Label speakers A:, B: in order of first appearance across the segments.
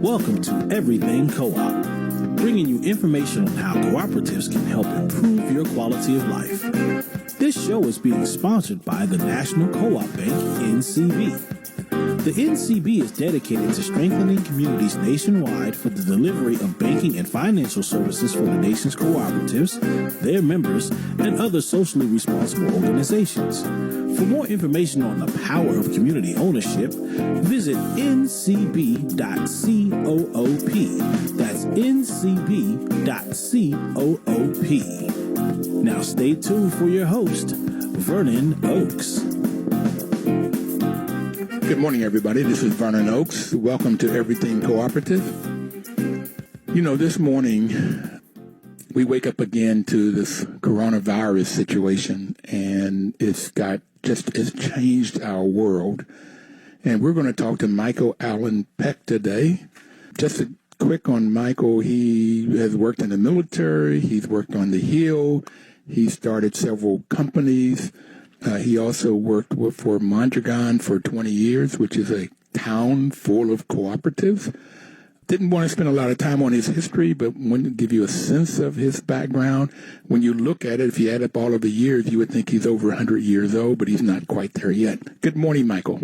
A: Welcome to Everything Co-op, bringing you information on how cooperatives can help improve your quality of life. This show is being sponsored by the National Co-op Bank, NCB. The NCB is dedicated to strengthening communities nationwide for the delivery of banking and financial services for the nation's cooperatives, their members, and other socially responsible organizations. For more information on the power of community ownership, visit ncb.coop. That's ncb.coop. Now stay tuned for your host, Vernon Oakes.
B: Good morning, everybody. This is Vernon Oakes. Welcome to Everything Cooperative. You know, this morning we wake up again to this coronavirus situation, and it's changed our world. And we're going to talk to Michael Alden Peck today. Just a quick on Michael. He has worked in the military. He's worked on the Hill. He started several companies. He also worked for Mondragon for 20 years, which is a town full of cooperatives. Didn't want to spend a lot of time on his history, but wanted to give you a sense of his background. When you look at it, if you add up all of the years, you would think he's over 100 years old, but he's not quite there yet. Good morning, Michael.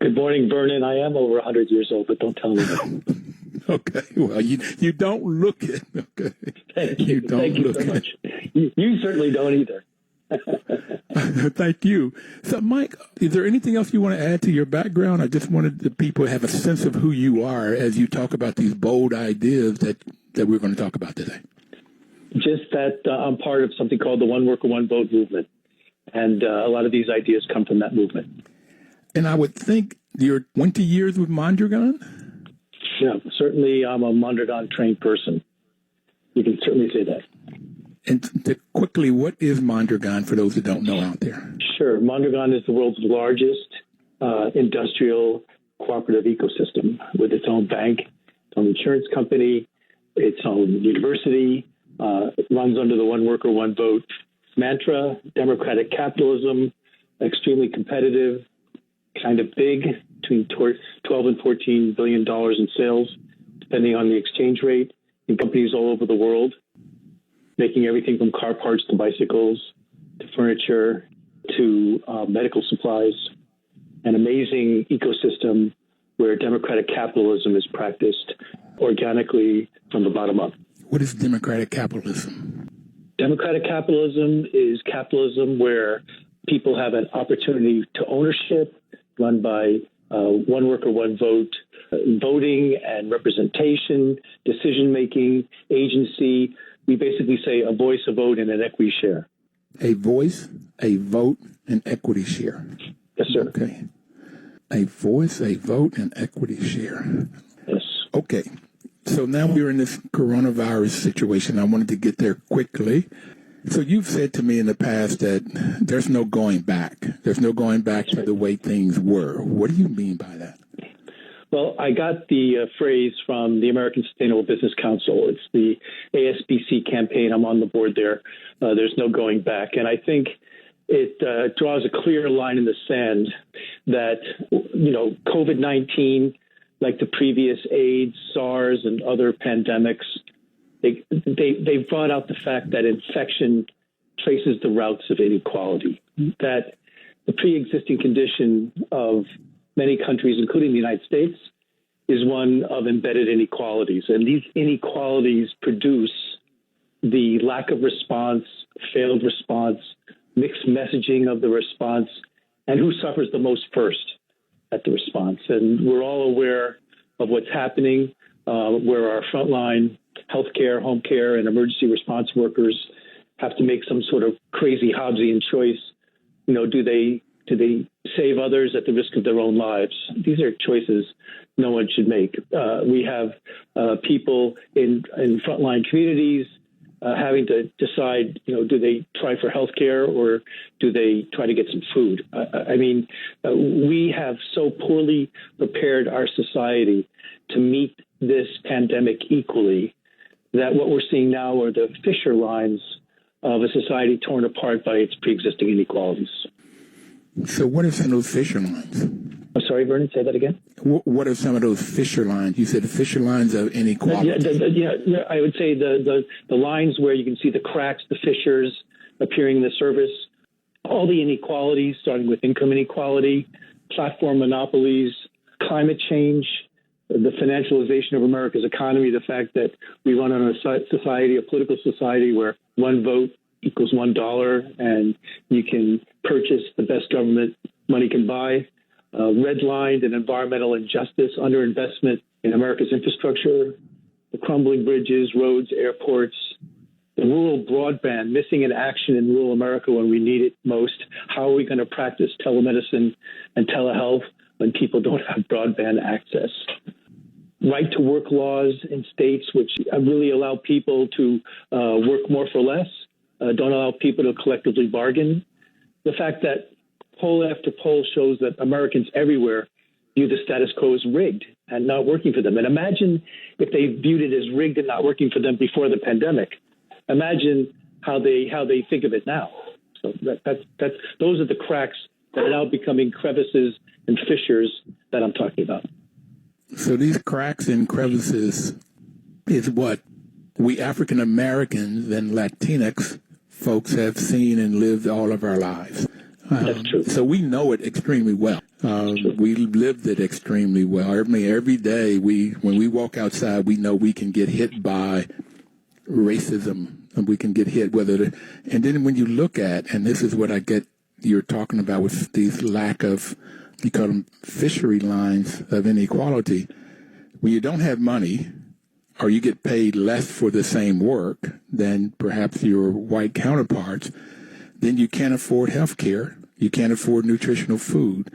C: Good morning, Vernon. I am over 100 years old, but don't tell me that.
B: Okay, well, you don't look it. Okay,
C: Thank you.
B: Thank you
C: so much. You certainly don't either.
B: Thank you. So, Mike, is there anything else you want to add to your background? I just wanted the people to have a sense of who you are as you talk about these bold ideas that we're going to talk about today.
C: Just that I'm part of something called the One Worker, One Vote movement. And a lot of these ideas come from that movement.
B: And I would think you're 20 years with Mondragon?
C: Yeah, certainly I'm a Mondragon trained person. You can certainly say that.
B: And quickly, what is Mondragon for those that don't know out there?
C: Sure. Mondragon is the world's largest industrial cooperative ecosystem with its own bank, its own insurance company, its own university. It runs under the One Worker, One Vote mantra, democratic capitalism, extremely competitive, kind of big, between 12 and $14 billion in sales, depending on the exchange rate, in companies all over the world, making everything from car parts to bicycles, to furniture, to medical supplies. An amazing ecosystem where democratic capitalism is practiced organically from the bottom up.
B: What is democratic capitalism?
C: Democratic capitalism is capitalism where people have an opportunity to ownership, run by one worker, one vote, voting and representation, decision-making, agency. We basically say a voice, a vote, and an equity share.
B: A voice, a vote, and equity share.
C: Yes, sir.
B: Okay. A voice, a vote, and equity share.
C: Yes.
B: Okay. So now we're in this coronavirus situation. I wanted to get there quickly. So you've said to me in the past that there's no going back. There's no going back to the way things were. What do you mean by that?
C: Well, I got the phrase from the American Sustainable Business Council. It's the ASBC campaign. I'm on the board there. There's no going back. And I think it draws a clear line in the sand that, COVID-19, like the previous AIDS, SARS, and other pandemics, they brought out the fact that infection traces the routes of inequality, that the pre-existing condition of many countries, including the United States, is one of embedded inequalities. And these inequalities produce the lack of response, failed response, mixed messaging of the response, and who suffers the most first at the response. And we're all aware of what's happening, where our frontline healthcare, home care, and emergency response workers have to make some sort of crazy Hobbesian choice. Do they save others at the risk of their own lives? These are choices no one should make. We have people in frontline communities having to decide, do they try for health care or do they try to get some food? We have so poorly prepared our society to meet this pandemic equally that what we're seeing now are the fissure lines of a society torn apart by its pre-existing inequalities.
B: So what are some of those fissure lines?
C: I'm sorry, Vernon, say that again.
B: What are some of those fissure lines? You said the fissure lines of inequality.
C: Yeah, I would say the lines where you can see the cracks, the fissures appearing in the service, all the inequalities, starting with income inequality, platform monopolies, climate change, the financialization of America's economy, the fact that we run on a society, a political society where one vote equals $1 and you can purchase the best government money can buy, redlined and environmental injustice, underinvestment in America's infrastructure, the crumbling bridges, roads, airports, the rural broadband, missing in action in rural America when we need it most. How are we going to practice telemedicine and telehealth when people don't have broadband access? Right to work laws in states which really allow people to work more for less, don't allow people to collectively bargain. The fact that poll after poll shows that Americans everywhere view the status quo as rigged and not working for them. And imagine if they viewed it as rigged and not working for them before the pandemic. Imagine how they think of it now. So those are the cracks that are now becoming crevices and fissures that I'm talking about.
B: So these cracks and crevices is what we African Americans and Latinx folks have seen and lived all of our lives.
C: That's true.
B: So we know it extremely well. We lived it extremely well. I mean, every day when we walk outside, we know we can get hit by racism, and we can get hit and then when you look at, and this is what I get you're talking about with these lack of, you call them fishery lines of inequality. When you don't have money or you get paid less for the same work than perhaps your white counterparts, then you can't afford health care. You can't afford nutritional food.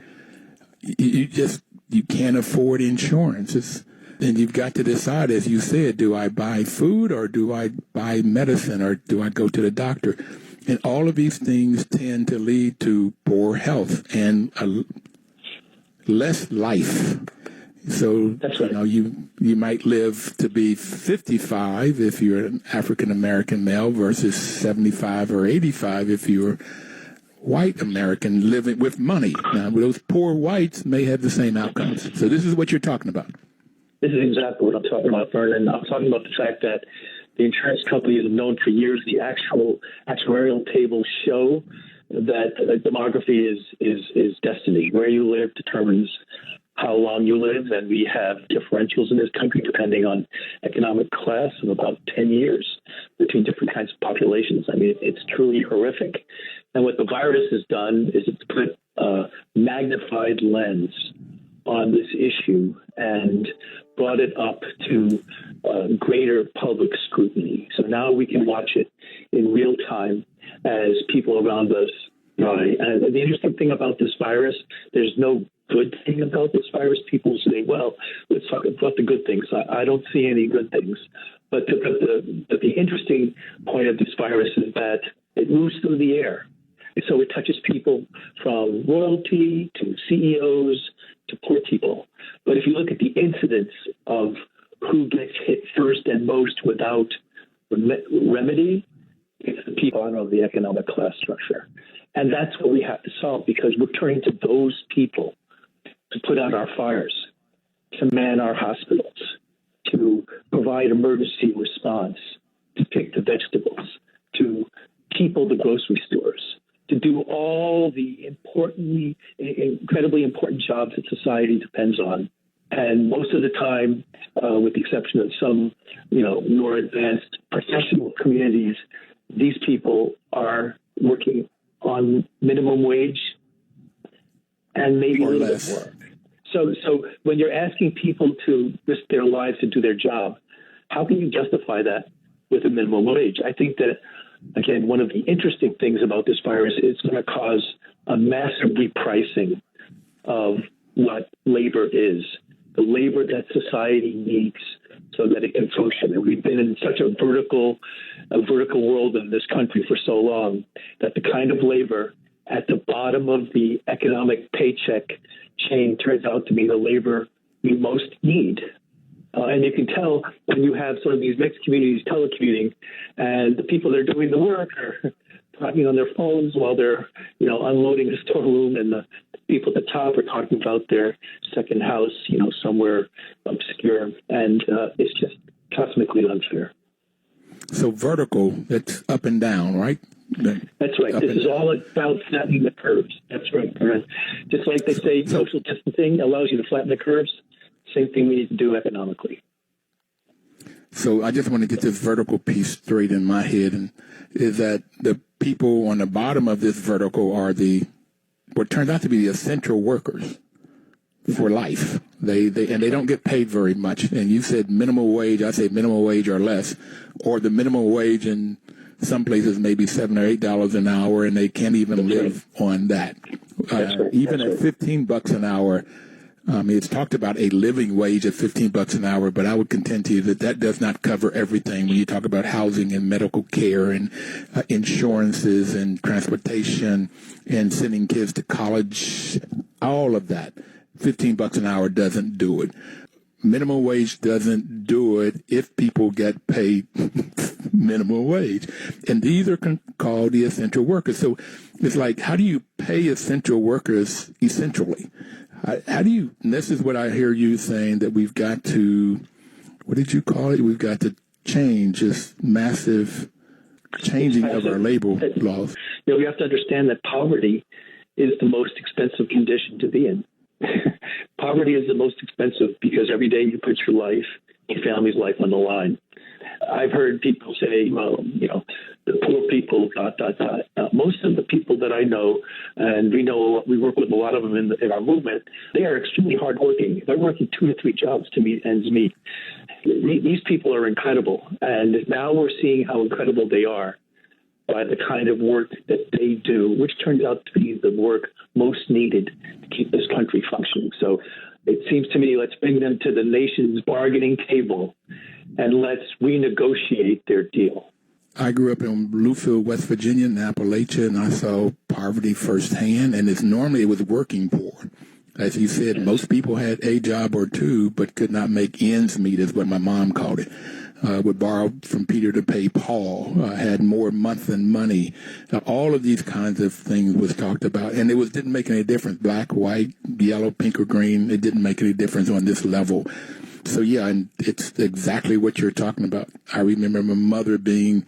B: You can't afford insurance. And you've got to decide, as you said, do I buy food or do I buy medicine or do I go to the doctor? And all of these things tend to lead to poor health and less life. So,
C: that's right.
B: You might live to be 55 if you're an African-American male versus 75 or 85 if you're white American living with money. Now, those poor whites may have the same outcomes. So this is what you're talking about.
C: This is exactly what I'm talking about, Vernon. I'm talking about the fact that the insurance companies have known for years, the actual actuarial tables show that demography is destiny. Where you live determines how long you live, and we have differentials in this country depending on economic class of about 10 years between different kinds of populations. I mean, it's truly horrific. And what the virus has done is it's put a magnified lens on this issue and brought it up to greater public scrutiny. So now we can watch it in real time as people around us die. And the interesting thing about this virus, there's no good thing about this virus. People say, well, let's talk about the good things. I don't see any good things. But the interesting point of this virus is that it moves through the air. So it touches people from royalty to CEOs to poor people. But if you look at the incidence of who gets hit first and most without remedy, it's the people of the economic class structure. And that's what we have to solve, because we're turning to those people to put out our fires, to man our hospitals, to provide emergency response, to pick the vegetables, to people the grocery stores, to do all the incredibly important jobs that society depends on. And most of the time, with the exception of some, more advanced professional communities, these people are working on minimum wage and maybe a little bit more. So when you're asking people to risk their lives to do their job, how can you justify that with a minimum wage? I think that, again, one of the interesting things about this virus is it's going to cause a massive repricing of what labor is, the labor that society needs so that it can function. And we've been in such a vertical world in this country for so long that the kind of labor at the bottom of the economic paycheck chain turns out to be the labor we most need. And you can tell when you have sort of these mixed communities telecommuting, and the people that are doing the work are talking on their phones while they're, unloading the storeroom, and the people at the top are talking about their second house, somewhere obscure, and it's just cosmically unfair.
B: So vertical, that's up and down, right?
C: That's right. This is all about flattening the curves. That's right, Brian. Just like they say, social distancing allows you to flatten the curves. Same thing we need to do economically.
B: So I just want to get this vertical piece straight in my head, and is that the people on the bottom of this vertical are what turns out to be the essential workers for life. They don't get paid very much. And you said minimum wage. I say minimum wage or less, or the minimum wage in some places maybe $7 or $8 an hour, and they can't even live on that. Even at $15 an hour. It's talked about a living wage of $15 an hour, but I would contend to you that does not cover everything. When you talk about housing and medical care and insurances and transportation and sending kids to college, all of that, $15 an hour doesn't do it. Minimum wage doesn't do it if people get paid minimum wage. And these are called the essential workers. So it's like, how do you pay essential workers essentially? How do you, and this is what I hear you saying, that we've got to, what did you call it? We've got to change this massive changing of our labor laws.
C: We have to understand that poverty is the most expensive condition to be in. Poverty is the most expensive because every day you put your life, your family's life on the line. I've heard people say, well, the poor people, ... Most of the people that I know, and we work with a lot of them in our movement, they are extremely hardworking. They're working 2 to 3 jobs to meet ends meet. These people are incredible, and now we're seeing how incredible they are by the kind of work that they do, which turns out to be the work most needed to keep this country functioning. So it seems to me, let's bring them to the nation's bargaining table and let's renegotiate their deal.
B: I grew up in Bluefield, West Virginia, in Appalachia, and I saw poverty firsthand, and it was working poor. As you said, most people had a job or two, but could not make ends meet, is what my mom called it. Would borrow from Peter to pay Paul, had more month than money. All of these kinds of things was talked about, and it didn't make any difference, black, white, yellow, pink, or green. It didn't make any difference on this level. So, yeah, and it's exactly what you're talking about. I remember my mother being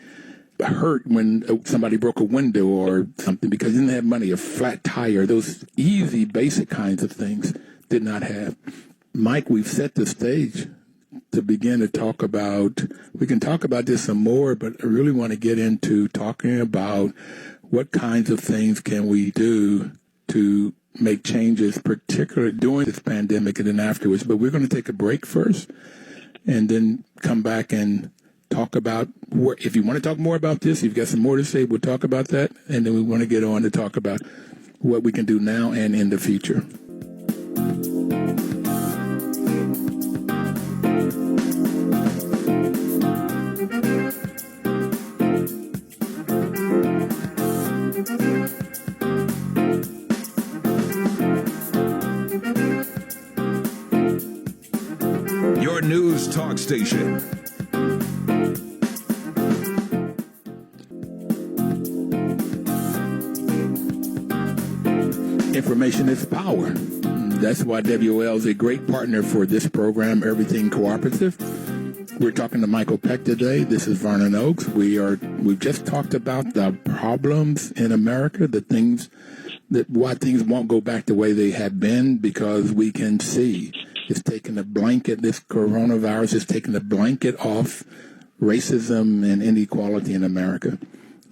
B: hurt when somebody broke a window or something because they didn't have money, a flat tire, those easy, basic kinds of things did not have. Mike, we've set the stage to begin to talk about, we can talk about this some more, but I really want to get into talking about what kinds of things can we do to make changes, particularly during this pandemic and then afterwards. But we're going to take a break first and then come back and talk about, if you want to talk more about this, you've got some more to say, we'll talk about that. And then we want to get on to talk about what we can do now and in the future.
D: Your news talk station.
B: Information is power. That's why WL is a great partner for this program, Everything Cooperative. We're talking to Michael Peck today. This is Vernon Oakes. We've just talked about the problems in America, why things won't go back the way they have been, because we can see it's taken a blanket, this coronavirus is taking a blanket off racism and inequality in America.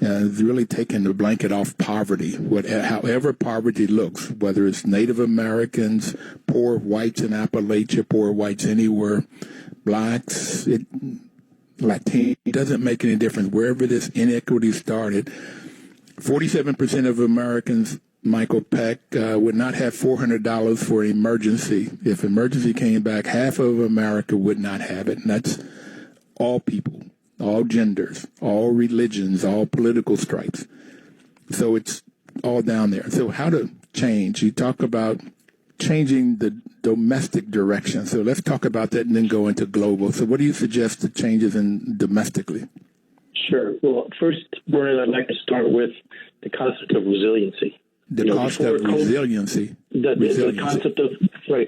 B: It's really taken the blanket off poverty, however poverty looks, whether it's Native Americans, poor whites in Appalachia, poor whites anywhere, blacks, Latino, it doesn't make any difference. Wherever this inequity started, 47% of Americans, Michael Peck, would not have $400 for an emergency. If emergency came back, half of America would not have it, and that's all people. All genders, all religions, all political stripes. So it's all down there. So how to change? You talk about changing the domestic direction. So let's talk about that and then go into global. So what do you suggest the changes in domestically?
C: Sure. Well, first, Vernon, I'd like to start with the concept of resiliency.
B: The concept of resiliency.
C: The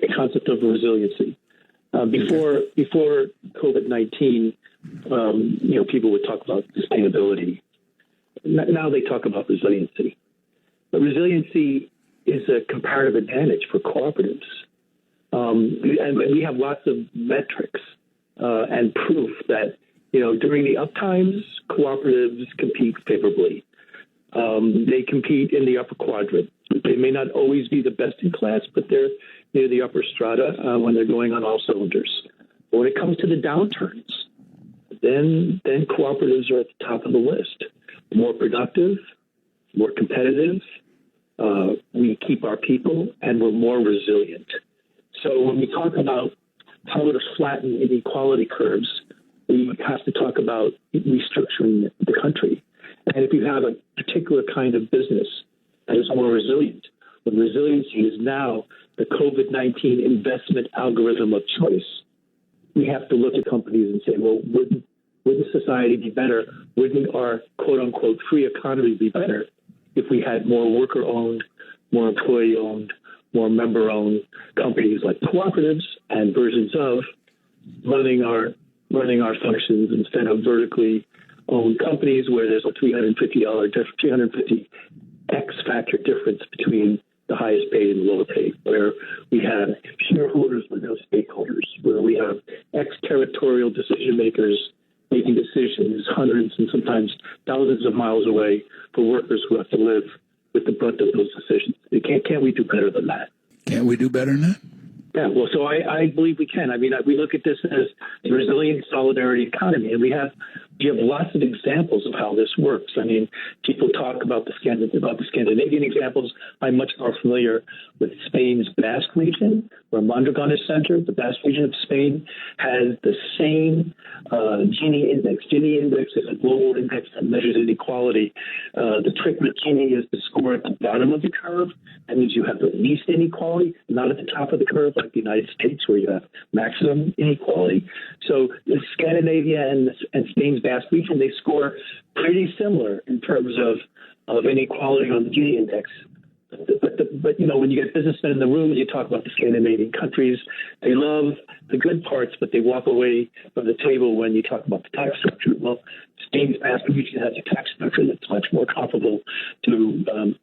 C: concept of resiliency. Before COVID-19, people would talk about sustainability. Now they talk about resiliency. But resiliency is a comparative advantage for cooperatives. And we have lots of metrics and proof that, during the up times, cooperatives compete favorably. They compete in the upper quadrant. They may not always be the best in class, but they're near the upper strata when they're going on all cylinders. But when it comes to the downturns, then cooperatives are at the top of the list. More productive, more competitive, we keep our people, and we're more resilient. So when we talk about how to flatten inequality curves, we have to talk about restructuring the country. And if you have a particular kind of business that is more resilient, when resiliency is now the COVID-19 investment algorithm of choice, we have to look at companies and say, well, wouldn't society be better? Wouldn't our quote-unquote free economy be better if we had more worker-owned, more employee-owned, more member-owned companies like cooperatives and versions of running our functions instead of vertically owned companies where there's a $350 X factor difference between the highest paid and the lower paid, where we have shareholders with no stakeholders, where we have ex-territorial decision makers making decisions hundreds and sometimes thousands of miles away for workers who have to live with the brunt of those decisions. Can't we do better than that?
B: Can't we do better than that?
C: Yeah, well, so I believe we can. I mean, we look at this as a resilient solidarity economy, and we have lots of examples of how this works. I mean, people talk about the Scandinavian examples. I'm much more familiar with Spain's Basque region, where Mondragon is centered. The Basque region of Spain has the same Gini index. Gini index is a global index that measures inequality. The trick with Gini is to score at the bottom of the curve. That means you have the least inequality, not at the top of the curve like the United States, where you have maximum inequality. So Scandinavia and Spain's Basque region, they score pretty similar in terms of inequality on the Gini index. But when you get businessmen in the room and you talk about the Scandinavian countries, they love the good parts, but they walk away from the table when you talk about the tax structure. Well, Spain's Basque region has a tax structure that's much more comparable to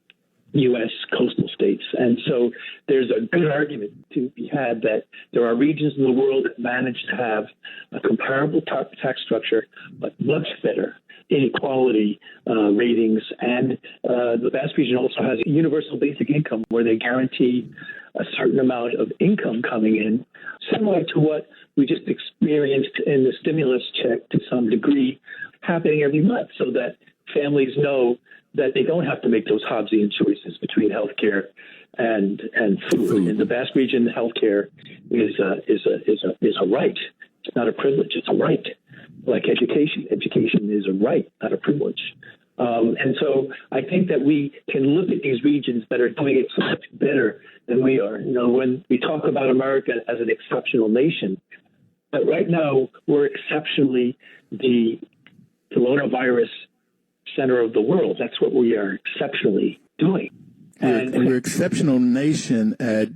C: U.S. coastal states. And so there's a good argument to be had that there are regions in the world that manage to have a comparable tax structure, but much better inequality ratings. And the Basque region also has a universal basic income where they guarantee a certain amount of income coming in, similar to what we just experienced in the stimulus check to some degree, happening every month, so that families know that they don't have to make those Hobbesian choices between healthcare and food. In the Basque region, healthcare is a right. It's not a privilege. It's a right. Like education. Education is a right, not a privilege. And so I think that we can look at these regions that are doing it so much better than we are. When we talk about America as an exceptional nation, but right now we're exceptionally the coronavirus center of the world. That's what we are exceptionally doing.
B: We're exceptional nation at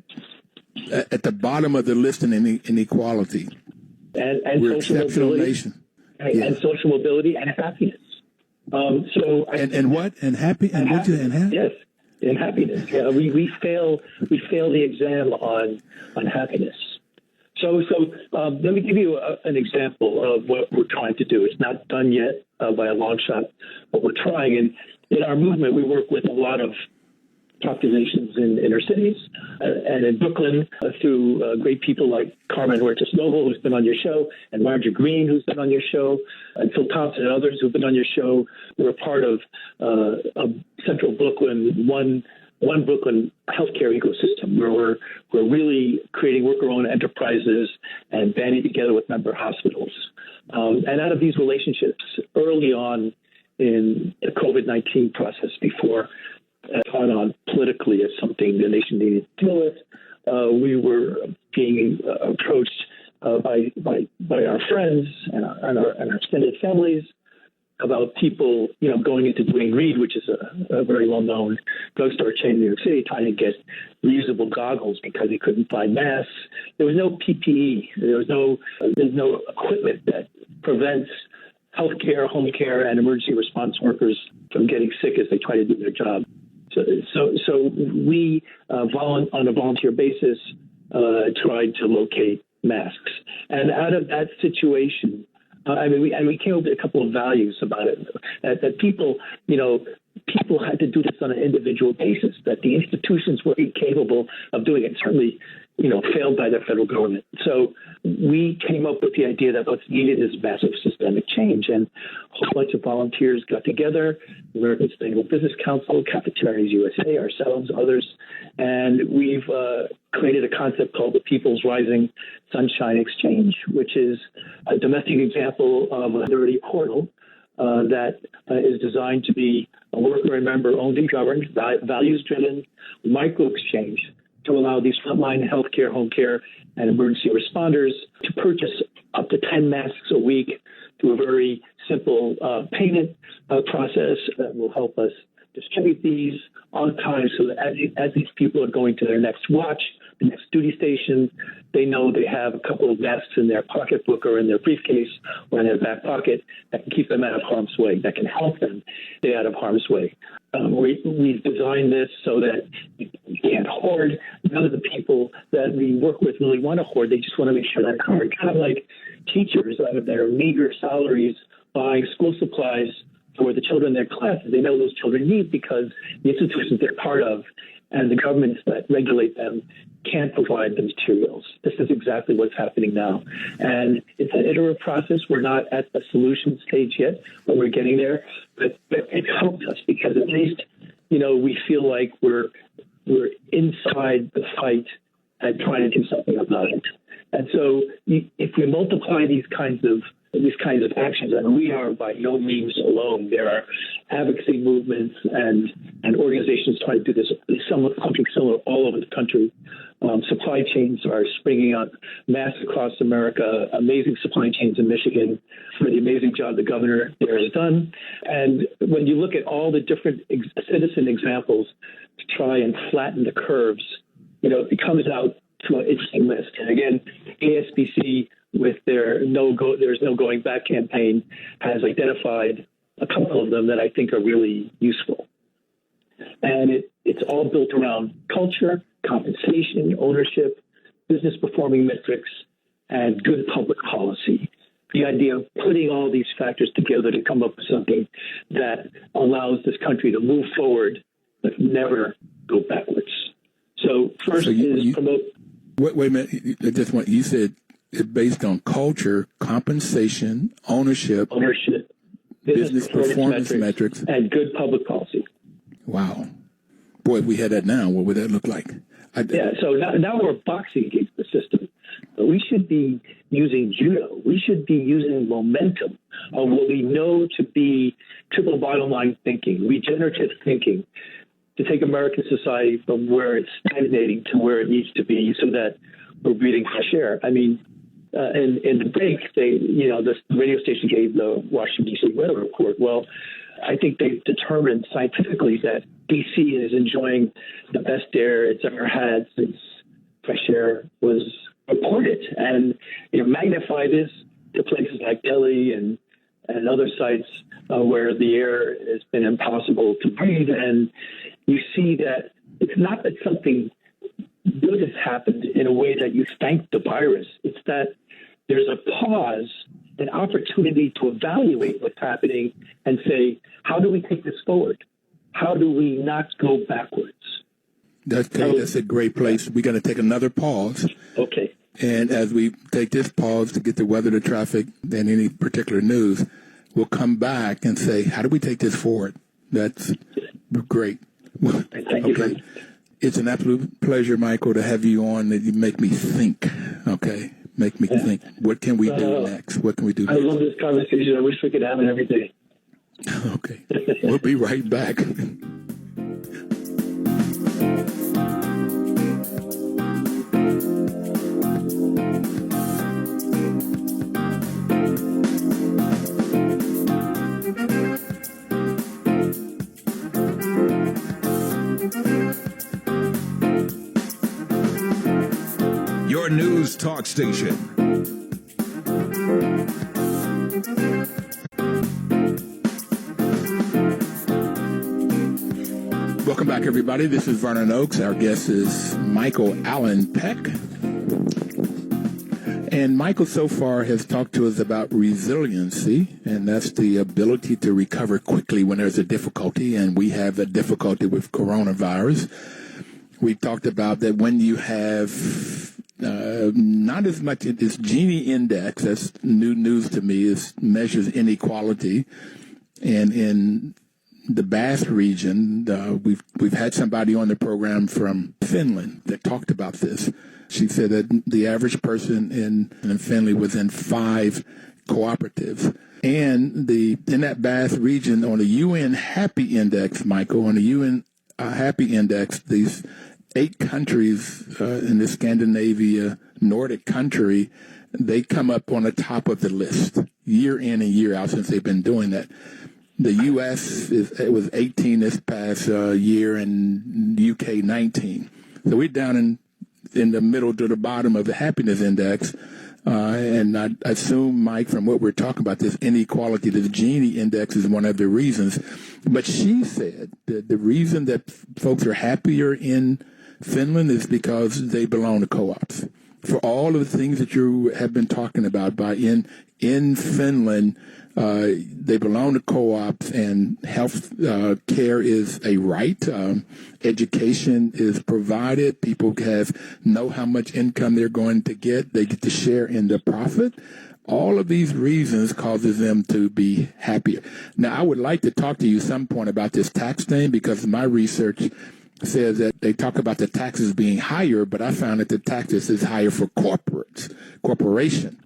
B: the bottom of the list in inequality.
C: And
B: we're
C: social
B: exceptional
C: mobility,
B: nation.
C: and social mobility and happiness.
B: Yes,
C: in happiness. Yeah, we fail the exam on happiness. So let me give you an example of what we're trying to do. It's not done yet by a long shot, but we're trying. And in our movement, we work with a lot of populations in inner cities and in Brooklyn through great people like Carmen Huertas-Noble, who's been on your show, and Marjorie Green, who's been on your show, and Phil Thompson and others who've been on your show. We're part of Central Brooklyn, one Brooklyn healthcare ecosystem where we're really creating worker-owned enterprises and banding together with member hospitals. And out of these relationships, early on in the COVID-19 process, before it caught on politically as something the nation needed to deal with, we were being approached by our friends and our extended families about people, going into Duane Reade, which is a very well-known drugstore chain in New York City, trying to get reusable goggles because he couldn't find masks. There was no PPE. There's no equipment that prevents healthcare, home care, and emergency response workers from getting sick as they try to do their job. So we, on a volunteer basis, tried to locate masks. And out of that situation, we came up with a couple of values about it, that people had to do this on an individual basis, that the institutions were incapable of doing it, certainly, failed by the federal government. So we came up with the idea that what's needed is massive systemic change. And a whole bunch of volunteers got together, American Sustainable Business Council, Cafeterias USA, ourselves, others, and we've created a concept called the People's Rising Sunshine Exchange, which is a domestic example of a dirty portal that is designed to be a worker and member owned and governed, values-driven micro exchange to allow these frontline healthcare, home care, and emergency responders to purchase up to 10 masks a week through a very simple payment process that will help us distribute these on time so that as these people are going to their next watch, the next duty station, they know they have a couple of masks in their pocketbook or in their briefcase or in their back pocket that can keep them out of harm's way, that can help them stay out of harm's way. We've designed this so that you can't hoard. None of the people that we work with really want to hoard. They just want to make sure they're covered. Kind of like teachers out of their meager salaries buying school supplies for the children in their classes. They know those children need because the institutions they're part of and the governments that regulate them can't provide the materials. This is exactly what's happening now. And it's an iterative process. We're not at the solution stage yet, but we're getting there. But it helps us because at least, we feel like we're inside the fight and trying to do something about it. And so if we multiply these kinds of actions, and we are by no means alone. There are advocacy movements and organizations trying to do this, something similar all over the country. Supply chains are springing up mass across America, amazing supply chains in Michigan for the amazing job the governor there has done. And when you look at all the different citizen examples to try and flatten the curves, it comes out to an interesting list. And again, ASBC, with their there's no going back campaign, has identified a couple of them that I think are really useful. And it's all built around culture, compensation, ownership, business performing metrics, and good public policy. The idea of putting all these factors together to come up with something that allows this country to move forward but never go backwards. So first promote.
B: Wait a minute. You said it's based on culture, compensation, ownership, business performance metrics,
C: and good public policy.
B: Wow. Boy, if we had that now, what would that look like?
C: So now we're boxing against the system. But we should be using judo. We should be using momentum of what we know to be triple bottom line thinking, regenerative thinking, to take American society from where it's stagnating to where it needs to be so that we're breathing fresh air. I mean, in the break, the radio station gave the Washington, D.C. weather report. Well, I think they've determined scientifically that D.C. is enjoying the best air it's ever had since fresh air was reported. And magnify this to places like Delhi and other sites where the air has been impossible to breathe. And you see that it's not that something good has happened in a way that you thank the virus. It's that there's a pause, an opportunity to evaluate what's happening and say, how do we take this forward? How do we not go backwards?
B: That's a great place. We're going to take another pause.
C: Okay.
B: And as we take this pause to get the weather, the traffic, and any particular news, we'll come back and say, how do we take this forward? That's great.
C: Thank you.
B: Okay. It's an absolute pleasure, Michael, to have you on. You make me think, okay? Make me think. What can we do next? What can we do next?
C: I love this conversation. I wish we could have it every day.
B: Okay. We'll be right back.
D: talk station.
B: Welcome back, everybody. This is Vernon Oakes. Our guest is Michael Allen Peck. And Michael so far has talked to us about resiliency, and that's the ability to recover quickly when there's a difficulty, and we have a difficulty with coronavirus. We talked about that when you have not as much, this Gini index, that's new news to me, it measures inequality. And in the Basque region, we've had somebody on the program from Finland that talked about this. She said that the average person in Finland was in 5 cooperatives. And in that Basque region, on the UN Happy Index, Michael, on the UN Happy Index, these 8 countries in the Scandinavia, Nordic country, they come up on the top of the list year in and year out since they've been doing that. The U.S. it was 18 this past year, and UK 19. So we're down in the middle to the bottom of the happiness index. And I assume, Mike, from what we're talking about, this inequality, the Gini index is one of the reasons. But she said that the reason that folks are happier in Finland is because they belong to co-ops. For all of the things that you have been talking about, in Finland, they belong to co-ops, and health care is a right. Education is provided. People know how much income they're going to get. They get to share in the profit. All of these reasons causes them to be happier. Now, I would like to talk to you some point about this tax thing, because my research says that they talk about the taxes being higher, but I found that the taxes is higher for corporation.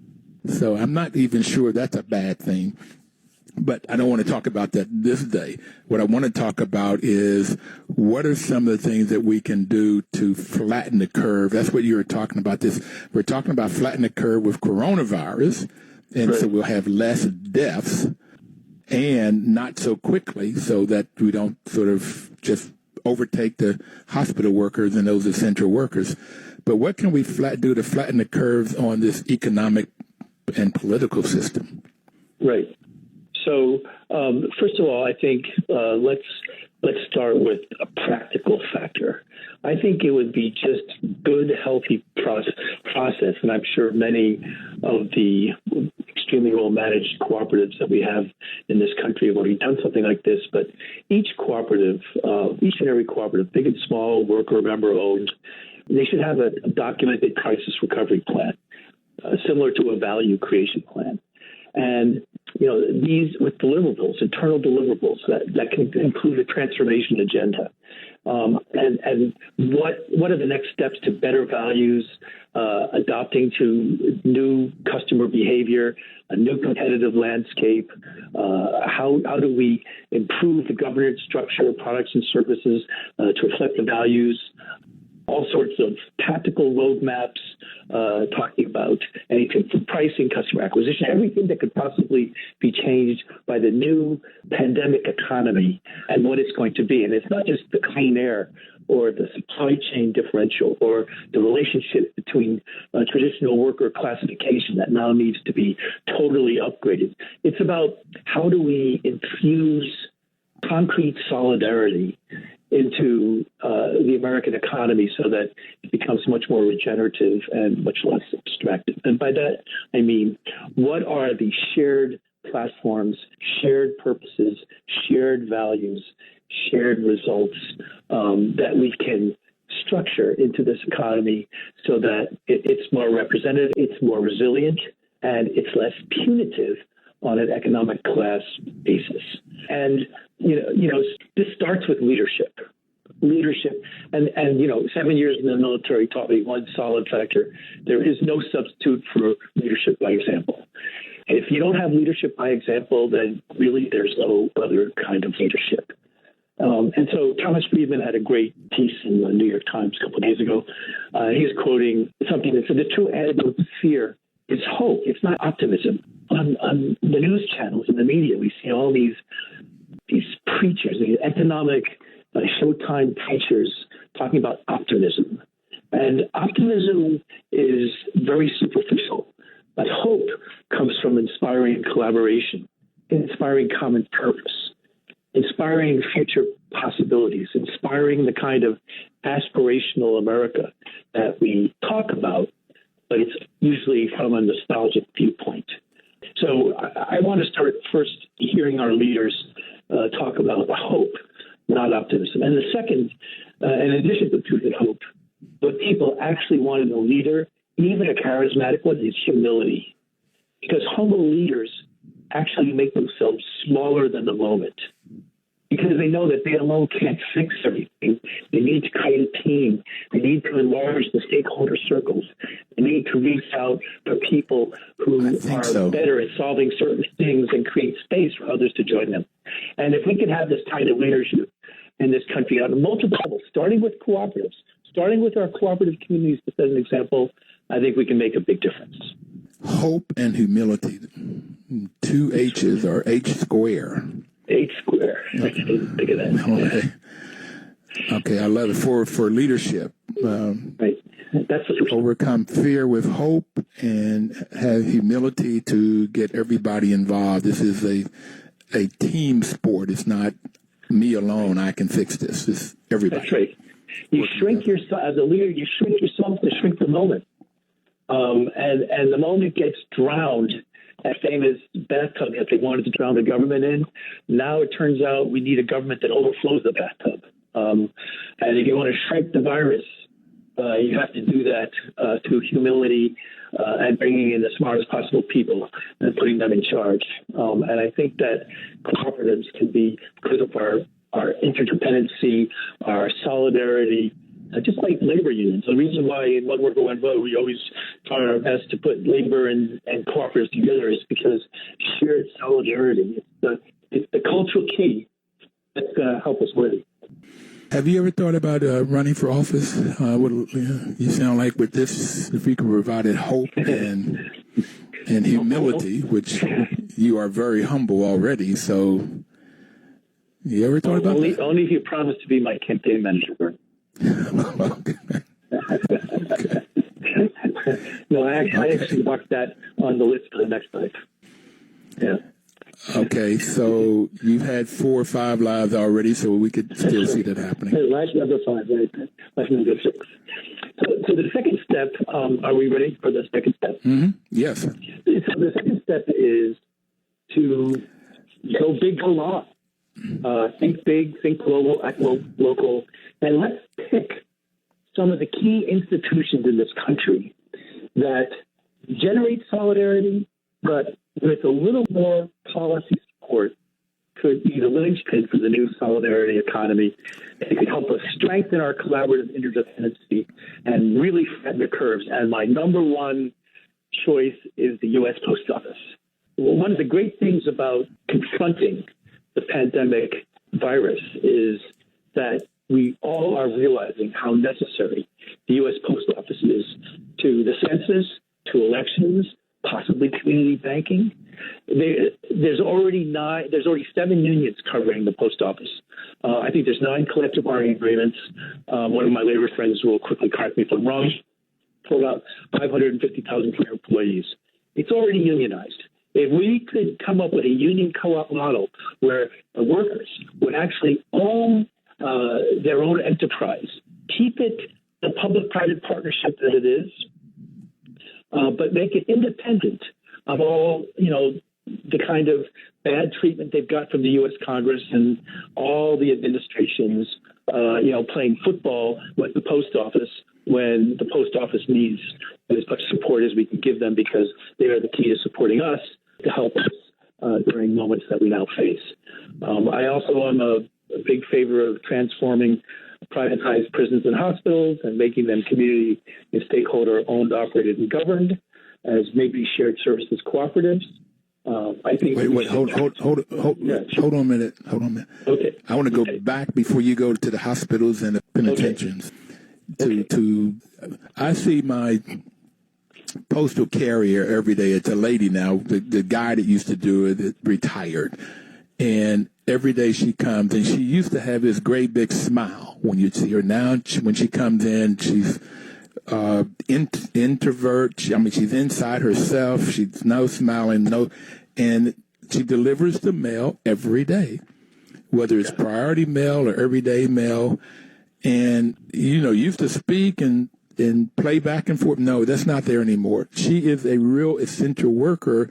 B: So I'm not even sure that's a bad thing. But I don't want to talk about that this day. What I want to talk about is what are some of the things that we can do to flatten the curve. That's what you were talking about. We're talking about flatten the curve with coronavirus, and right. So we'll have less deaths and not so quickly, so that we don't sort of just overtake the hospital workers and those essential workers. But what can we do to flatten the curves on this economic and political system?
C: Right. So, first of all, I think let's start with a practical factor. I think it would be just good, healthy process, and I'm sure many of the extremely well-managed cooperatives that we have in this country have already done something like this, but each cooperative, each and every cooperative, big and small, worker, member-owned, they should have a documented crisis recovery plan, similar to a value creation plan. And, these with deliverables, internal deliverables that can include a transformation agenda. And what are the next steps to better values, adopting to new customer behavior, a new competitive landscape? How do we improve the governance structure of products and services to reflect the values? All sorts of tactical roadmaps, talking about anything from pricing, customer acquisition, everything that could possibly be changed by the new pandemic economy and what it's going to be. And it's not just the clean air or the supply chain differential or the relationship between traditional worker classification that now needs to be totally upgraded. It's about how do we infuse concrete solidarity into the American economy so that it becomes much more regenerative and much less extractive. And by that, I mean, what are the shared platforms, shared purposes, shared values, shared results that we can structure into this economy so that it's more representative, it's more resilient, and it's less punitive on an economic class basis. And, this starts with leadership. And 7 years in the military taught me one solid factor. There is no substitute for leadership by example. And if you don't have leadership by example, then really there's no other kind of leadership. And so Thomas Friedman had a great piece in the New York Times a couple of days ago. He was quoting something that said the true antidote to fear is hope. It's not optimism. On the news channels and the media, we see all these preachers, these economic Showtime preachers talking about optimism. And optimism is very superficial, but hope comes from inspiring collaboration, inspiring common purpose, inspiring future possibilities, inspiring the kind of aspirational America that we talk about, but it's usually from a nostalgic viewpoint. So I want to start first hearing our leaders talk about hope, not optimism. And the second, in addition to truth and hope, what people actually want in a leader, even a charismatic one, is humility. Because humble leaders actually make themselves smaller than the moment. Because they know that they alone can't fix everything. They need to create a team. They need to enlarge the stakeholder circles. They need to reach out for people who are better at solving certain things and create space for others to join them. And if we can have this kind of leadership in this country on multiple levels, starting with cooperatives, starting with our cooperative communities, as an example, I think we can make a big difference.
B: Hope and humility. 2 H's are H square.
C: H square. I didn't think of that.
B: Okay, I love it. For leadership.
C: Right. That's what
B: overcome fear with hope and have humility to get everybody involved. This is a team sport. It's not me alone. I can fix this. It's everybody.
C: That's right. You shrink yourself as a leader. You shrink yourself to shrink the moment, and the moment gets drowned. That famous bathtub that they wanted to drown the government in. Now it turns out we need a government that overflows the bathtub. And if you want to shrink the virus, you have to do that through humility and bringing in the smartest possible people and putting them in charge. And I think that cooperatives can be, because of our interdependency, our solidarity, just like labor unions. The reason why in One Worker, One Vote we always try our best to put labor and cooperatives together is because shared solidarity. It's the cultural key that's going to help us win.
B: Have you ever thought about running for office? You sound like with this, if we could provide hope and humility, which you are very humble already. So, you ever thought about that?
C: Only if you promise to be my campaign manager. No, I actually marked that on the list for the next life. Yeah.
B: Okay, so you've had 4 or 5 lives already, so we could still see that happening.
C: Life number 5, right? Life number 6. So the second step, are we ready for the second step?
B: Mm-hmm. Yes.
C: So the second step is to go big, go long. Think big, think global, act local, and let's pick some of the key institutions in this country that generate solidarity, but with a little more policy support could be the linchpin for the new solidarity economy. It could help us strengthen our collaborative interdependency and really flatten the curves. And my number one choice is the U S Post Office. Well, one of the great things about confronting the pandemic virus is that we all are realizing how necessary the U.S. Postal Office is to the census, to elections, possibly community banking. There's already 7 unions covering the post office. I think there's 9 collective bargaining agreements. One of my labor friends will quickly correct me if I'm wrong. For about 550,000 employees, it's already unionized. If we could come up with a union co-op model where the workers would actually own their own enterprise, keep it the public-private partnership that it is, but make it independent of all, the kind of bad treatment they've got from the U.S. Congress and all the administrations, playing football with the post office when the post office needs as much support as we can give them because they are the key to supporting us to help us during moments that we now face. I also am a big favor of transforming privatized prisons and hospitals and making them community and stakeholder owned, operated, and governed as maybe shared services cooperatives. I think.
B: Wait, hold on a minute.
C: Okay.
B: I want to go back before you go to the hospitals and the penitentiaries. I see my postal carrier every day. It's a lady now. The guy that used to do it retired, and every day she comes, and she used to have this great big smile when you see her. Now, when she comes in, she's introvert. She's inside herself. She's no smiling, and she delivers the mail every day, whether it's priority mail or everyday mail. And, used to speak and play back and forth. No, that's not there anymore. She is a real essential worker.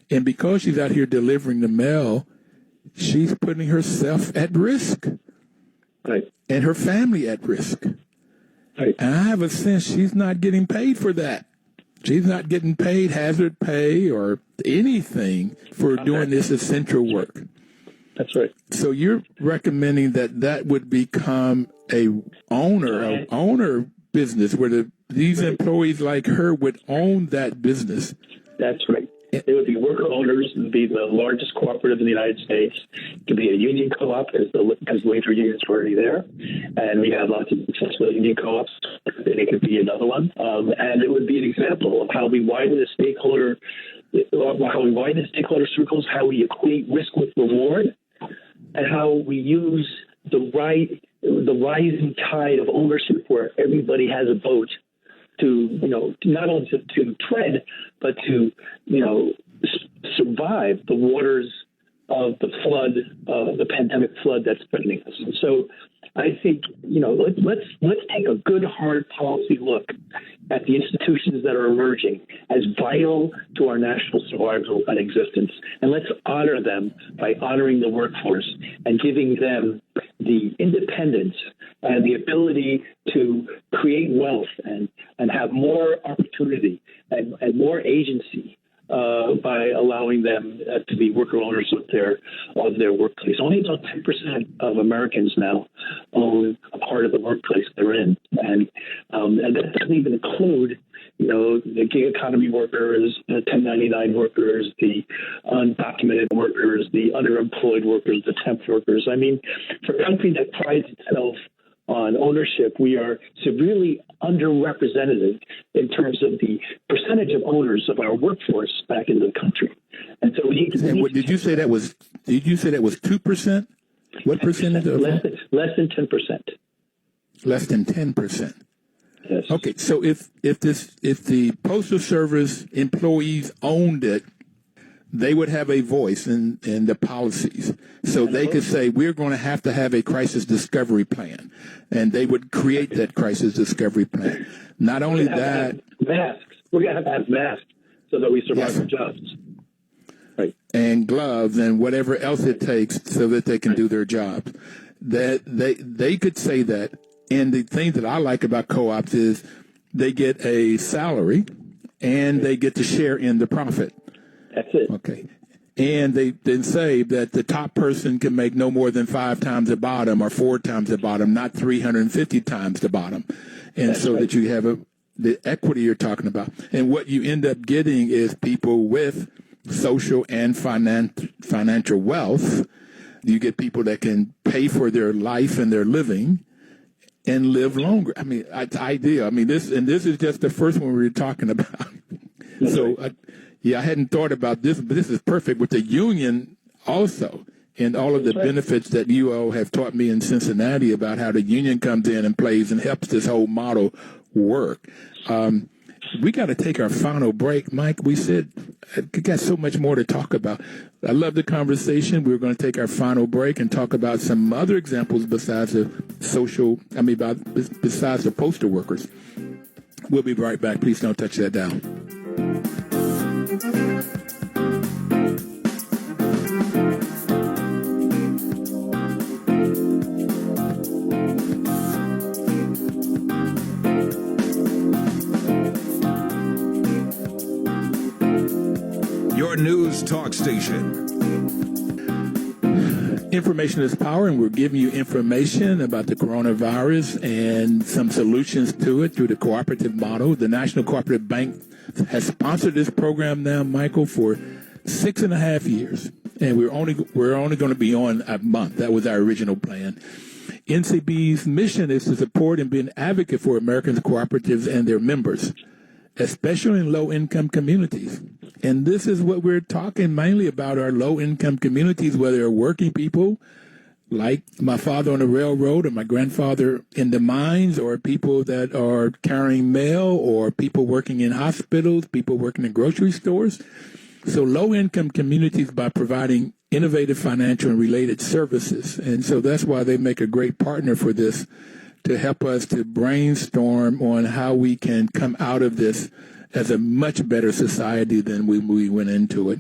B: And because she's out here delivering the mail, she's putting herself at risk.
C: Right.
B: And her family at risk. Right. And I have a sense she's not getting paid for that. She's not getting paid hazard pay or anything for doing this essential work.
C: That's right.
B: So you're recommending that would become an owner business where these employees like her would own that business.
C: That's right. They would be worker owners. It would be the largest cooperative in the United States. It could be a union co-op because the labor unions were already there. And we have lots of successful union co-ops. It could be another one. And it would be an example of how we widen the stakeholder circles, how we equate risk with reward, and how we use the rising tide of ownership where everybody has a vote to, not only to tread, but to, survive the waters of the flood, the pandemic flood that's threatening us. And so I think, let's take a good, hard policy look at the institutions that are emerging as vital to our national survival and existence. And let's honor them by honoring the workforce and giving them the independence and the ability to create wealth and have more opportunity and more agency by allowing them to be worker owners of their workplace. Only about 10% of Americans now own a part of the workplace they're in, and that doesn't even include, the gig economy workers, the 1099 workers, the undocumented workers, the underemployed workers, the temp workers. I mean, for a country that prides itself on ownership, we are severely underrepresented in terms of the percentage of owners of our workforce back in the country. And so we need to.
B: And did you say that was 2%? What percentage?
C: Less than 10%.
B: Less than 10%.
C: Yes.
B: Okay, so if the Postal Service employees owned it, they would have a voice in the policies. So they could say, we're going to have a crisis discovery plan. And they would create that crisis discovery plan. Not only that.
C: Masks. We're going to have masks so that we survive our jobs. Right.
B: And gloves and whatever else it takes so that they can do their jobs. That they could say that. And the thing that I like about co-ops is they get a salary and they get to share in the profit.
C: That's it.
B: Okay. And they then say that the top person can make no more than 5 times the bottom or 4 times the bottom, not 350 times the bottom. And that's so right. That you have the equity you're talking about. And what you end up getting is people with social and financial wealth. You get people that can pay for their life and their living and live longer. I mean, it's ideal. I mean, this is just the first one we were talking about. So, I hadn't thought about this, but this is perfect with the union also and all of the benefits that you all have taught me in Cincinnati about how the union comes in and plays and helps this whole model work. We got to take our final break. Mike, we said we got so much more to talk about. I love the conversation. We're going to take our final break and talk about some other examples besides the besides the postal workers. We'll be right back. Please don't touch that dial.
D: Your news talk station.
B: Information is power, and we're giving you information about the coronavirus and some solutions to it through the cooperative model. The National Cooperative Bank has sponsored this program now, Michael, for 6.5 years, and we're only going to be on a month. That was our original plan. NCB's mission is to support and be an advocate for American cooperatives and their members, especially in low-income communities. And this is what we're talking mainly about, our low-income communities, where there are working people like my father on the railroad or my grandfather in the mines, or people that are carrying mail, or people working in hospitals, people working in grocery stores. So low-income communities, by providing innovative financial and related services. And so that's why they make a great partner for this, to help us to brainstorm on how we can come out of this as a much better society than we went into it.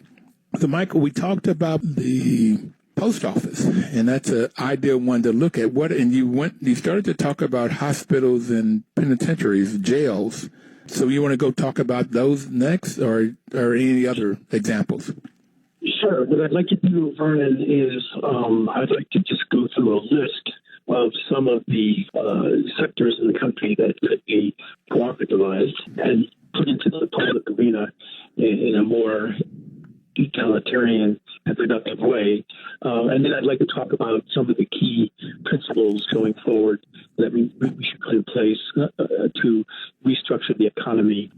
B: So, Michael, we talked about the post office, and that's an ideal one to look at. You started to talk about hospitals and penitentiaries, jails. So you want to go talk about those next, or any other examples?
C: Sure. What I'd like to do, Vernon, is I'd like to just go through a list of some of the sectors in the country that could be cooperativized and put into the public arena in a more egalitarian and productive way. And then I'd like to talk about some of the key principles going forward that we should put in place to restructure the economy.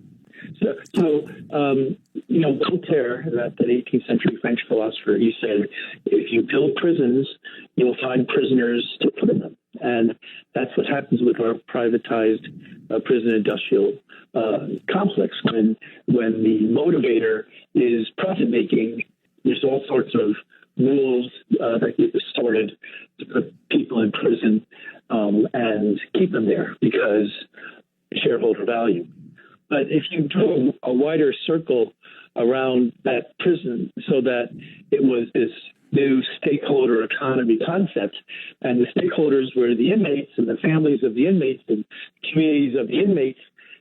C: So Voltaire, that 18th century French philosopher, he said, if you build prisons, you'll find prisoners to put in them. And that's what happens with our privatized prison industrial complex. When the motivator is profit making, there's all sorts of rules that get distorted to put people in prison and keep them there because shareholder value. But if you drew a wider circle around that prison so that it was this new stakeholder economy concept, and the stakeholders were the inmates and the families of the inmates and communities of the inmates,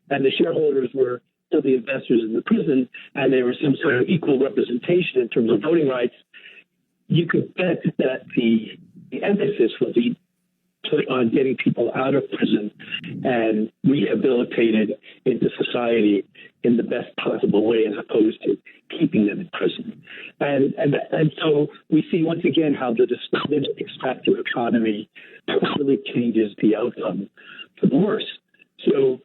C: and the shareholders were still the investors in the prison, and there was some sort of equal representation in terms of voting rights, you could bet that the emphasis would be put on getting people out of prison and rehabilitated into society in the best possible way, as opposed to keeping them in prison. And so we see once again how the distorted extractive economy really changes the outcome for the worse. So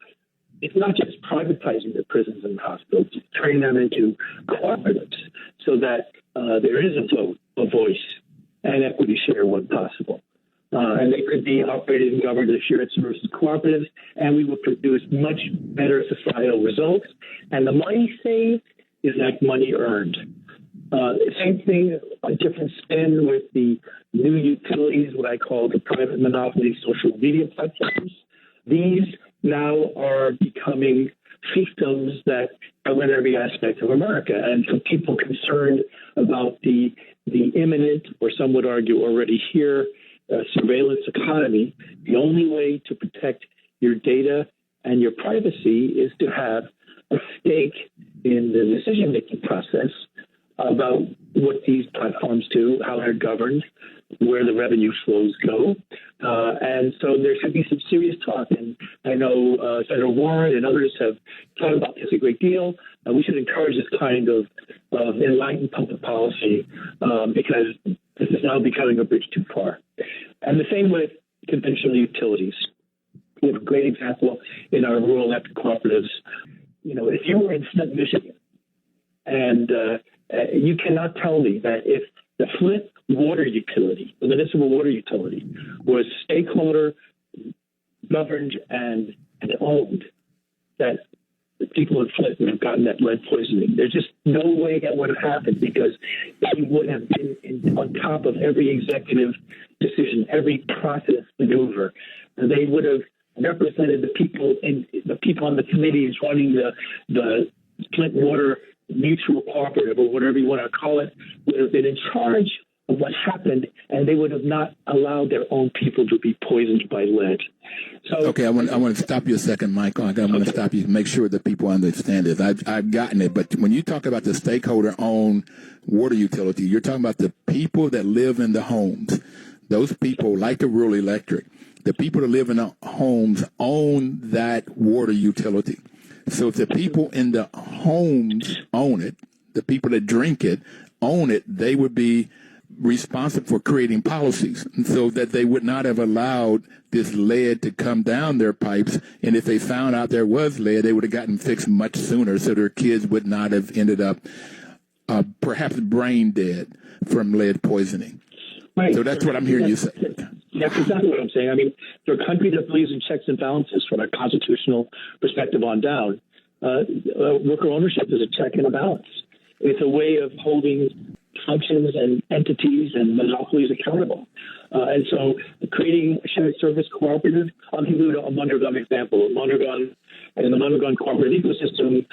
C: it's not just privatizing the prisons and hospitals, it's turning them into cooperatives so that there is a voice and equity share when possible. And they could be operated and governed as shared services cooperatives, and we will produce much better societal results. And the money saved is like money earned. Same thing, a different spin with the new utilities, what I call the private monopoly social media platforms. These now are becoming fiefdoms that govern every aspect of America. And for people concerned about the imminent, or some would argue already here, surveillance economy, the only way to protect your data and your privacy is to have a stake in the decision-making process about what these platforms do, how they're governed, where the revenue flows go. And so there should be some serious talk. And I know Senator Warren and others have thought about this a great deal. We should encourage this kind of enlightened public policy because this is now becoming a bridge too far. And the same with conventional utilities. We have a great example in our rural electric cooperatives. If you were in Flint, Michigan, and you cannot tell me that if the Flint water utility, the municipal water utility, was stakeholder governed and owned, that the people in Flint would have gotten that lead poisoning. There's just no way that would have happened because they would have been on top of every executive decision, every process maneuver. And they would have represented the people on the committees running the Flint Water Mutual Cooperative, or whatever you want to call it, would have been in charge of what happened, and they would have not allowed their own people to be poisoned by lead. So,
B: okay, I want to stop you a second, Michael. I want to stop you to make sure that people understand this. I've gotten it, but when you talk about the stakeholder-owned water utility, you're talking about the people that live in the homes. Those people, like the rural electric, the people that live in the homes own that water utility. So if the people in the homes own it, the people that drink it own it, they would be responsible for creating policies so that they would not have allowed this lead to come down their pipes. And if they found out there was lead, they would have gotten fixed much sooner so their kids would not have ended up perhaps brain dead from lead poisoning.
C: Right.
B: So that's what I'm hearing you say.
C: That's exactly what I'm saying. I mean, for a country that believes in checks and balances from a constitutional perspective on down, worker ownership is a check and a balance. It's a way of holding functions and entities and monopolies accountable. And so creating a shared service cooperative, I'll give you a Mondragon example. Mondragon, in the Mondragon cooperative ecosystem,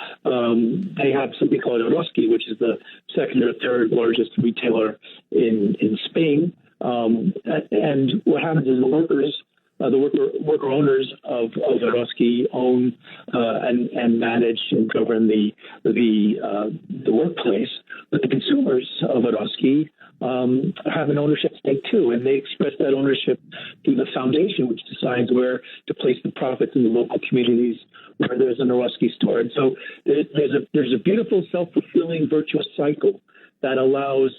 C: they have something called Eroski, which is the second or third largest retailer in Spain. And what happens is the worker owners of Eroski own and manage and govern the workplace, but the consumers of Eroski have an ownership stake too, and they express that ownership through the foundation, which decides where to place the profits in the local communities where there's an Eroski store. And so there's a beautiful self-fulfilling virtuous cycle that allows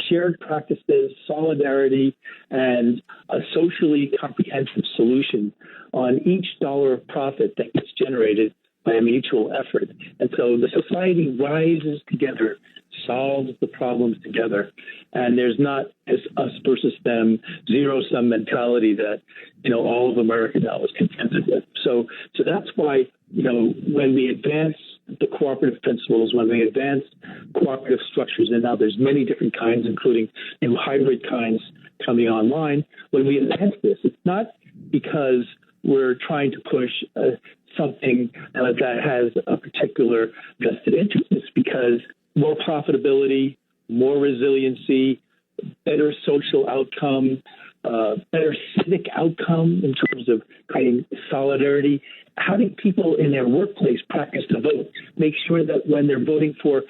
C: shared practices, solidarity, and a socially comprehensive solution on each dollar of profit that gets generated by a mutual effort. And so the society rises together, solves the problems together, and there's not this us versus them zero-sum mentality that all of America now is contented with. So that's why when we advance the cooperative principles, when we advance cooperative structures, and now there's many different kinds, including new hybrid kinds coming online. When we advance this, it's not because we're trying to push something that has a particular vested interest. It's because more profitability, more resiliency, better social outcome, better civic outcome in terms of creating solidarity, having people in their workplace practice to vote, make sure that when they're voting for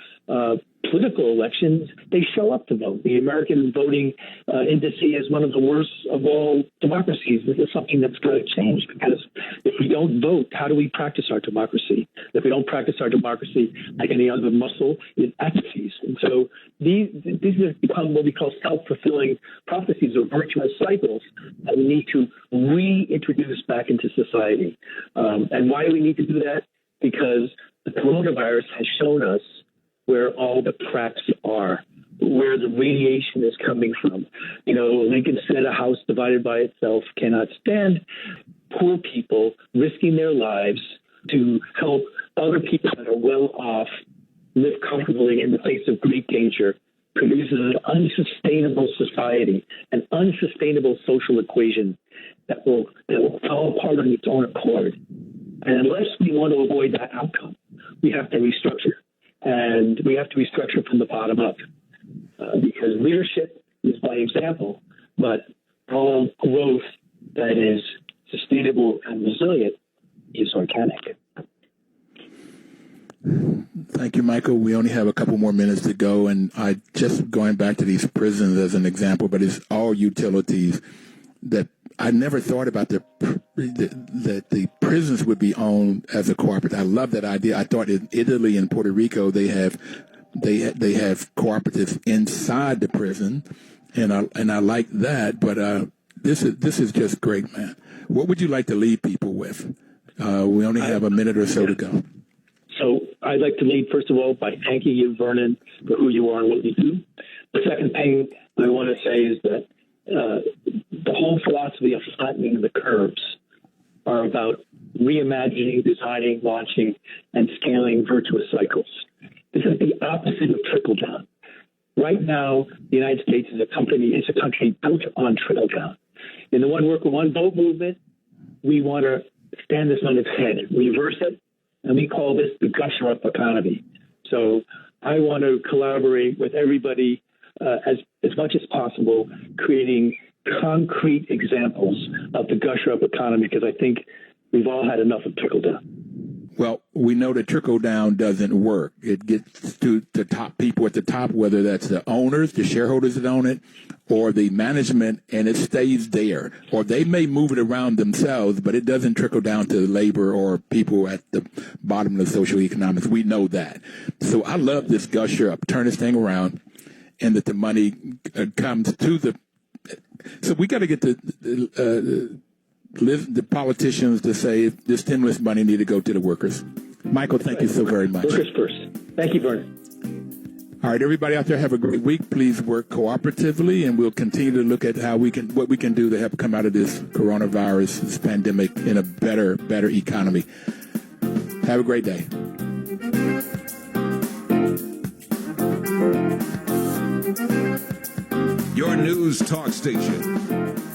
C: political elections, they show up to vote. The American voting indice is one of the worst of all democracies. This is something that's got to change, because if we don't vote, how do we practice our democracy? If we don't practice our democracy like any other muscle, it atrophies. And so these have become what we call self-fulfilling prophecies or virtuous cycles that we need to reintroduce back into society. And why do we need to do that? Because the coronavirus has shown us where all the cracks are, where the radiation is coming from. Lincoln said a house divided by itself cannot stand. Poor people risking their lives to help other people that are well off live comfortably in the face of great danger produces an unsustainable society, an unsustainable social equation that will fall apart on its own accord. And unless we want to avoid that outcome, we have to restructure. And we have to restructure from the bottom up, because leadership is by example, but all growth that is sustainable and resilient is organic.
B: Thank you, Michael. We only have a couple more minutes to go, and I just going back to these prisons as an example, but it's all utilities that I never thought about that the prisons would be owned as a cooperative. I love that idea. I thought in Italy and Puerto Rico they have cooperatives inside the prison, and I like that. But this is just great, man. What would you like to leave people with? We only have a minute or so to go.
C: So I'd like to lead, first of all, by thanking you, Vernon, for who you are and what you do. The second thing I want to say is that the whole philosophy of flattening the curves are about reimagining, designing, launching, and scaling virtuous cycles. This is the opposite of trickle-down. Right now, the United States is a country built on trickle-down. In the One Worker, One Vote movement, we want to stand this on its head, reverse it, and we call this the Gusher-up economy. So I want to collaborate with everybody as much as possible, creating concrete examples of the Gusher-up economy, because I think we've all had enough of trickle-down.
B: Well, we know that trickle-down doesn't work. It gets to the top people at the top, whether that's the owners, the shareholders that own it, or the management, and it stays there. Or they may move it around themselves, but it doesn't trickle down to labor or people at the bottom of the social economics. We know that. So I love this Gusher-up, turn this thing around, and that the money comes to the. So we got to get the politicians to say this stimulus money need to go to the workers. Michael, thank you so very much.
C: Workers first. Thank you, Vernon.
B: All right, everybody out there, have a great week. Please work cooperatively, and we'll continue to look at what we can do to help come out of this coronavirus, this pandemic, in a better economy. Have a great day.
D: Your news talk station.